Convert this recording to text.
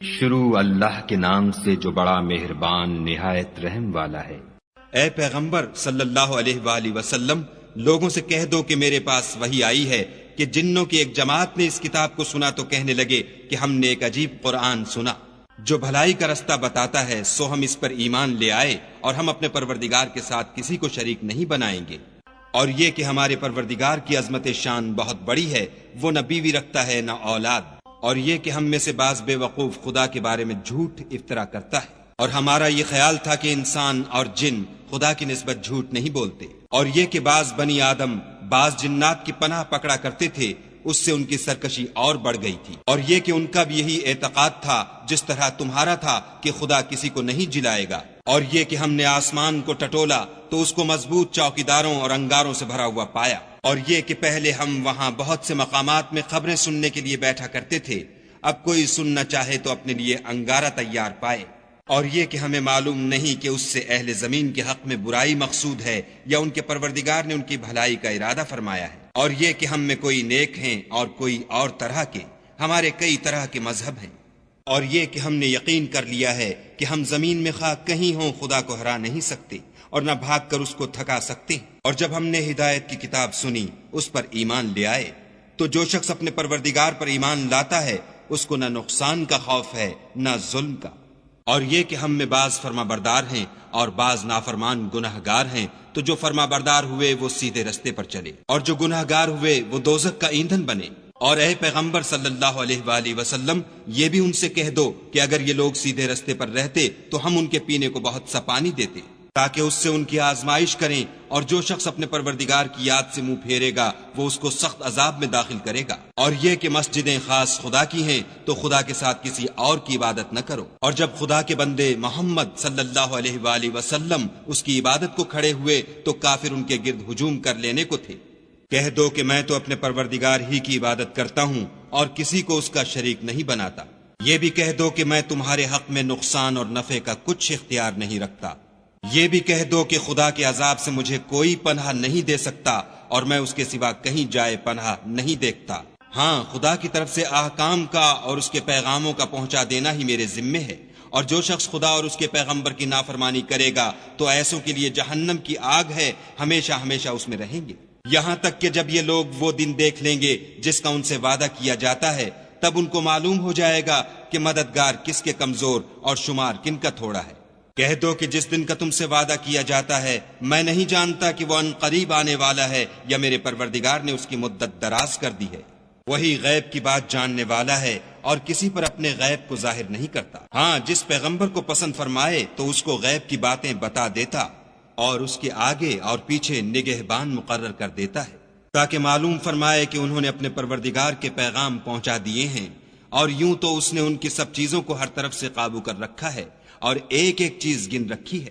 شروع اللہ کے نام سے جو بڑا مہربان نہایت رحم والا ہے۔ اے پیغمبر صلی اللہ علیہ وآلہ وسلم، لوگوں سے کہہ دو کہ میرے پاس وحی آئی ہے کہ جنوں کی ایک جماعت نے اس کتاب کو سنا تو کہنے لگے کہ ہم نے ایک عجیب قرآن سنا جو بھلائی کا رستہ بتاتا ہے، سو ہم اس پر ایمان لے آئے اور ہم اپنے پروردگار کے ساتھ کسی کو شریک نہیں بنائیں گے۔ اور یہ کہ ہمارے پروردگار کی عظمت شان بہت بڑی ہے، وہ نہ بیوی رکھتا ہے نہ اولاد، اور یہ کہ ہم میں سے بعض بے وقوف خدا کے بارے میں جھوٹ افطرا کرتا ہے، اور ہمارا یہ خیال تھا کہ انسان اور جن خدا کی نسبت جھوٹ نہیں بولتے، اور یہ کہ بعض بنی آدم بعض جنات کی پناہ پکڑا کرتے تھے، اس سے ان کی سرکشی اور بڑھ گئی تھی، اور یہ کہ ان کا بھی یہی اعتقاد تھا جس طرح تمہارا تھا کہ خدا کسی کو نہیں جلائے گا، اور یہ کہ ہم نے آسمان کو ٹٹولا تو اس کو مضبوط چوکیداروں اور انگاروں سے بھرا ہوا پایا، اور یہ کہ پہلے ہم وہاں بہت سے مقامات میں خبریں سننے کے لیے بیٹھا کرتے تھے، اب کوئی سننا چاہے تو اپنے لیے انگارہ تیار پائے، اور یہ کہ ہمیں معلوم نہیں کہ اس سے اہل زمین کے حق میں برائی مقصود ہے یا ان کے پروردگار نے ان کی بھلائی کا ارادہ فرمایا ہے، اور یہ کہ ہم میں کوئی نیک ہیں اور کوئی اور طرح کے، ہمارے کئی طرح کے مذہب ہیں، اور یہ کہ ہم نے یقین کر لیا ہے کہ ہم زمین میں خواہ کہیں ہوں خدا کو ہرا نہیں سکتے اور نہ بھاگ کر اس کو تھکا سکتے، اور جب ہم نے ہدایت کی کتاب سنی اس پر ایمان لے آئے، تو جو شخص اپنے پروردگار پر ایمان لاتا ہے اس کو نہ نقصان کا خوف ہے نہ ظلم کا، اور یہ کہ ہم میں بعض فرما بردار ہیں اور بعض نافرمان گناہ گار ہیں، تو جو فرما بردار ہوئے وہ سیدھے رستے پر چلے اور جو گناہ گار ہوئے وہ دوزخ کا ایندھن بنے۔ اور اے پیغمبر صلی اللہ علیہ وآلہ وسلم، یہ بھی ان سے کہہ دو کہ اگر یہ لوگ سیدھے رستے پر رہتے تو ہم ان کے پینے کو بہت سا پانی دیتے تاکہ اس سے ان کی آزمائش کریں، اور جو شخص اپنے پروردگار کی یاد سے منہ پھیرے گا وہ اس کو سخت عذاب میں داخل کرے گا، اور یہ کہ مسجدیں خاص خدا کی ہیں تو خدا کے ساتھ کسی اور کی عبادت نہ کرو، اور جب خدا کے بندے محمد صلی اللہ علیہ وآلہ وسلم اس کی عبادت کو کھڑے ہوئے تو کافر ان کے گرد ہجوم کر لینے کو تھے، کہہ دو کہ میں تو اپنے پروردگار ہی کی عبادت کرتا ہوں اور کسی کو اس کا شریک نہیں بناتا، یہ بھی کہہ دو کہ میں تمہارے حق میں نقصان اور نفع کا کچھ اختیار نہیں رکھتا، یہ بھی کہہ دو کہ خدا کے عذاب سے مجھے کوئی پناہ نہیں دے سکتا اور میں اس کے سوا کہیں جائے پناہ نہیں دیکھتا، ہاں خدا کی طرف سے احکام کا اور اس کے پیغاموں کا پہنچا دینا ہی میرے ذمے ہے، اور جو شخص خدا اور اس کے پیغمبر کی نافرمانی کرے گا تو ایسوں کے لیے جہنم کی آگ ہے، ہمیشہ ہمیشہ اس میں رہیں گے، یہاں تک کہ جب یہ لوگ وہ دن دیکھ لیں گے جس کا ان سے وعدہ کیا جاتا ہے، تب ان کو معلوم ہو جائے گا کہ مددگار کس کے کمزور اور شمار کن کا تھوڑا ہے۔ کہہ دو کہ جس دن کا تم سے وعدہ کیا جاتا ہے میں نہیں جانتا کہ وہ ان قریب آنے والا ہے یا میرے پروردگار نے اس کی مدت دراز کر دی ہے، وہی غیب کی بات جاننے والا ہے اور کسی پر اپنے غیب کو ظاہر نہیں کرتا، ہاں جس پیغمبر کو پسند فرمائے تو اس کو غیب کی باتیں بتا دیتا اور اس کے آگے اور پیچھے نگہبان مقرر کر دیتا ہے تاکہ معلوم فرمائے کہ انہوں نے اپنے پروردگار کے پیغام پہنچا دیے ہیں، اور یوں تو اس نے ان کی سب چیزوں کو ہر طرف سے قابو کر رکھا ہے اور ایک ایک چیز گن رکھی ہے۔